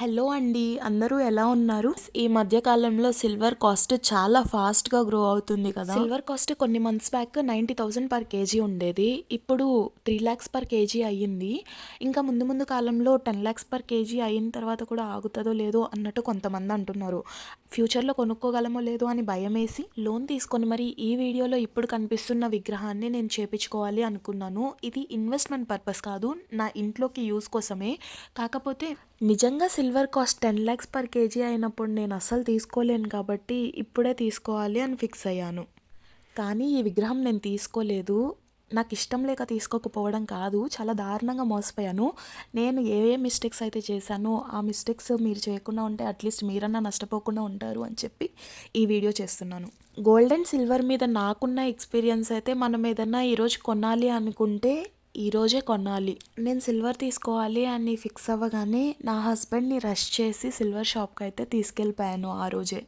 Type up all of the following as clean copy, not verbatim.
Hello అండి, అందరూ ఎలా ఉన్నారు? ఈ మధ్య కాలంలో సిల్వర్ కాస్ట్ చాలా ఫాస్ట్గా గ్రో అవుతుంది కదా. సిల్వర్ కాస్ట్ కొన్ని మంత్స్ బ్యాక్ 90,000 పర్ కేజీ ఉండేది. ఇప్పుడు 3 lakhs పర్ కేజీ అయ్యింది. ఇంకా ముందు ముందు కాలంలో 10 lakhs పర్ కేజీ అయిన తర్వాత కూడా ఆగుతుందో లేదో అన్నట్టు కొంతమంది అంటున్నారు. ఫ్యూచర్లో కొనుక్కోగలమో లేదో అని భయం వేసి లోన్ తీసుకొని మరి ఈ వీడియోలో ఇప్పుడు కనిపిస్తున్న విగ్రహాన్ని నేను చేపించుకోవాలి అనుకున్నాను. ఇది ఇన్వెస్ట్మెంట్ పర్పస్ కాదు, నా ఇంట్లోకి యూస్ కోసమే. కాకపోతే నిజంగా silver cost 10 lakhs per KG అయినప్పుడు నేను అస్సలు తీసుకోలేను కాబట్టి ఇప్పుడే తీసుకోవాలి అని ఫిక్స్ అయ్యాను. కానీ ఈ విగ్రహం నేను తీసుకోలేదు. నాకు ఇష్టం లేక తీసుకోకపోవడం కాదు, చాలా దారుణంగా మోసపోయాను. నేను ఏ మిస్టేక్స్ అయితే చేశానో ఆ మిస్టేక్స్ మీరు చేయకుండా ఉంటే అట్లీస్ట్ మీరన్నా నష్టపోకుండా ఉంటారు అని చెప్పి ఈ వీడియో చేస్తున్నాను. గోల్డ్ అండ్ సిల్వర్ మీద నాకున్న ఎక్స్పీరియన్స్ అయితే మనం ఏదన్నా ఈరోజు కొనాలి అనుకుంటే ఈరోజే కొనాలి. నేను సిల్వర్ తీసుకోవాలి అని ఫిక్స్ అవ్వగానే నా హస్బెండ్ని రష్ చేసి సిల్వర్ షాప్కి అయితే తీసుకెళ్ళిపోయాను ఆ రోజే.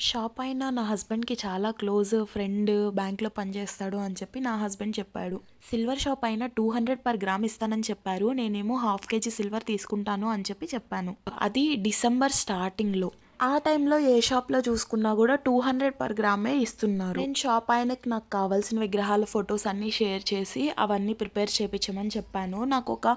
షాప్ అయినా నా హస్బెండ్కి చాలా క్లోజ్ ఫ్రెండ్, బ్యాంక్లో పనిచేస్తాడు అని చెప్పి నా హస్బెండ్ చెప్పాడు. సిల్వర్ షాప్ అయినా 200 పర్ గ్రామ్ ఇస్తానని చెప్పారు. నేనేమో 1/2 kg సిల్వర్ తీసుకుంటాను అని చెప్పాను. అది డిసెంబర్ స్టార్టింగ్లో. ఆ టైంలో ఏ షాప్లో చూసుకున్నా కూడా 200 పర్ గ్రామే ఇస్తున్నారు. నేను షాప్ ఆయనకి నాకు కావాల్సిన విగ్రహాల ఫొటోస్ అన్నీ షేర్ చేసి అవన్నీ ప్రిపేర్ చేయించమని చెప్పాను. నాకు ఒక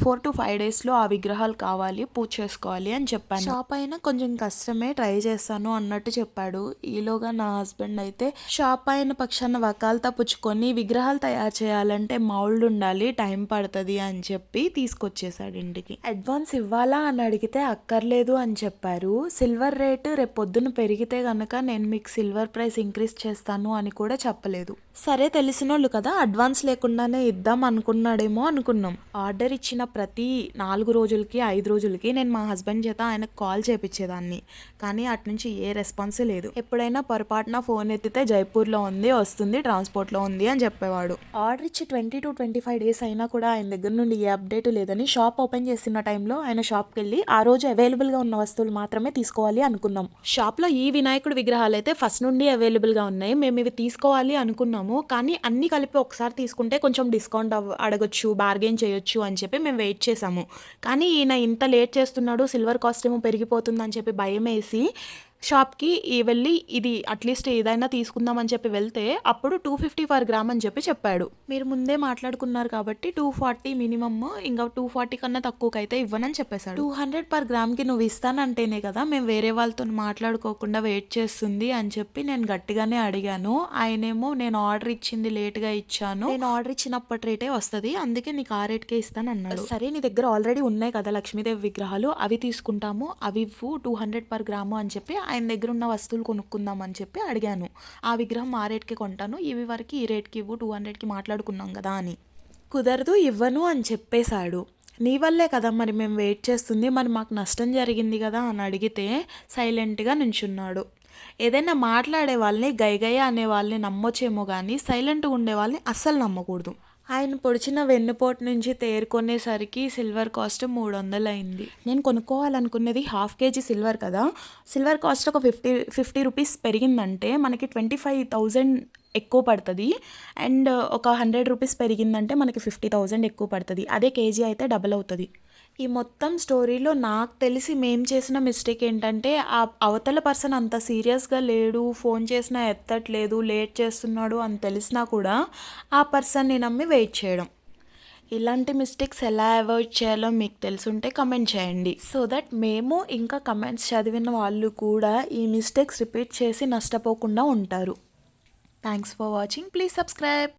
4 to 5 daysలో ఆ విగ్రహాలు కావాలి, పూజ చేసుకోవాలి అని చెప్పాను. షాప్ అయినా కొంచెం కష్టమే, ట్రై చేస్తాను అన్నట్టు చెప్పాడు. ఈలోగా నా హస్బెండ్ అయితే షాప్ అయిన పక్షాన వకాల్తా పుచ్చుకొని విగ్రహాలు తయారు చేయాలంటే మౌల్డ్ ఉండాలి, టైం పడుతుంది అని చెప్పి తీసుకొచ్చేసాడు ఇంటికి. అడ్వాన్స్ ఇవ్వాలా అని అడిగితే అక్కర్లేదు అని చెప్పారు. సిల్వర్ రేటు రేపు పొద్దున పెరిగితే కనుక నేను మీకు సిల్వర్ ప్రైస్ ఇంక్రీజ్ చేస్తాను అని కూడా చెప్పలేదు. సరే, తెలిసినోళ్ళు కదా, అడ్వాన్స్ లేకుండానే ఇద్దాం అనుకున్నాడేమో అనుకున్నాం. ఆర్డర్ ఇచ్చిన ప్రతి 4 రోజులకి 5 రోజులకి నేను మా హస్బెండ్ చేత ఆయనకు కాల్ చేపించేదాన్ని. కానీ అటు నుంచి ఏ రెస్పాన్స్ లేదు. ఎప్పుడైనా పొరపాటున ఫోన్ ఎత్తితే జైపూర్లో ఉంది, వస్తుంది, ట్రాన్స్పోర్ట్లో ఉంది అని చెప్పేవాడు. ఆర్డర్ ఇచ్చి 20 to 25 days అయినా కూడా ఆయన దగ్గర నుండి ఏ అప్డేట్ లేదని షాప్ ఓపెన్ చేస్తున్న టైంలో ఆయన షాప్కి వెళ్ళి ఆ రోజు అవైలబుల్గా ఉన్న వస్తువులు మాత్రమే తీసుకోవాలి అనుకున్నాం. షాప్లో ఈ వినాయకుడి విగ్రహాలు అయితే ఫస్ట్ నుండి అవైలబుల్గా ఉన్నాయి. మేము ఇవి తీసుకోవాలి అనుకున్నాము, కానీ అన్నీ కలిపి ఒకసారి తీసుకుంటే కొంచెం డిస్కౌంట్ అడగొచ్చు, బార్గెన్ చేయొచ్చు అని చెప్పి మేము వెయిట్ చేసాము. కానీ ఈయన ఇంత లేట్ చేస్తున్నాడు, సిల్వర్ కాస్ట్ ఏమో పెరిగిపోతుందని చెప్పి భయం వేసి షాప్కి వెళ్ళి ఇది అట్లీస్ట్ ఏదైనా తీసుకుందామని చెప్పి వెళ్తే అప్పుడు 250 పర్ గ్రామ్ అని చెప్పాడు. మీరు ముందే మాట్లాడుకున్నారు కాబట్టి 240 మినిమమ్, ఇంకా 240 కన్నా తక్కువకైతే ఇవ్వనని చెప్పేశాడు. 200 పర్ గ్రామ్కి నువ్వు ఇస్తానంటేనే కదా మేము వేరే వాళ్ళతో మాట్లాడుకోకుండా వెయిట్ చేస్తుంది అని చెప్పి నేను గట్టిగానే అడిగాను. ఆయనేమో నేను ఆర్డర్ ఇచ్చింది లేట్గా ఇచ్చాను, నేను ఆర్డర్ ఇచ్చినప్పటి రేటే వస్తుంది, అందుకే నీకు ఆ రేట్కే ఇస్తాను అన్నాడు. సరే, నీ దగ్గర ఆల్రెడీ ఉన్నాయి కదా లక్ష్మీదేవి విగ్రహాలు, అవి తీసుకుంటాము, అవి 200 పర్ గ్రాము అని చెప్పి ఆయన దగ్గర ఉన్న వస్తువులు కొనుక్కుందాం అని చెప్పి అడిగాను. ఆ విగ్రహం ఆ రేట్కి కొంటాను, ఇవి వరకు ఈ రేట్కి ఇవ్వు, 200కి మాట్లాడుకున్నాం కదా అని. కుదరదు, ఇవ్వను అని చెప్పేశాడు. నీ వల్లే కదా మరి మేము వెయిట్ చేస్తుంది, మరి మాకు నష్టం జరిగింది కదా అని అడిగితే సైలెంట్గా నుంచున్నాడు. ఏదైనా మాట్లాడే వాళ్ళని, గైగయ్య అనే వాళ్ళని నమ్మొచ్చేమో కానీ సైలెంట్గా ఉండే వాళ్ళని అస్సలు నమ్మకూడదు. ఆయన పొడిచిన వెన్నుపోటు నుంచి తేరుకునేసరికి సిల్వర్ కాస్ట్ 300 అయింది. నేను కొనుక్కోవాలనుకున్నది 1/2 kg సిల్వర్ కదా. సిల్వర్ కాస్ట్ ఒక 50 రూపీస్ పెరిగిందంటే మనకి 25,000 ఎక్కువ పడుతుంది. అండ్ ఒక 100 రూపీస్ పెరిగిందంటే మనకి 50,000 ఎక్కువ పడుతుంది. అదే కేజీ అయితే డబల్ అవుతుంది. ఈ మొత్తం స్టోరీలో నాకు తెలిసి మేము చేసిన మిస్టేక్ ఏంటంటే ఆ అవతల పర్సన్ అంత సీరియస్గా లేడు, ఫోన్ చేసినా ఎత్తట్లేదు, లేట్ చేస్తున్నాడు అని తెలిసినా కూడా ఆ పర్సన్ని నమ్మి వెయిట్ చేయడం. ఇలాంటి మిస్టేక్స్ ఎలా అవాయిడ్ చేయాలో మీకు తెలుసుంటే కమెంట్ చేయండి, సో దట్ మేము ఇంకా కమెంట్స్ చదివిన వాళ్ళు కూడా ఈ మిస్టేక్స్ రిపీట్ చేసి నష్టపోకుండా ఉంటారు. Thanks for watching, please subscribe.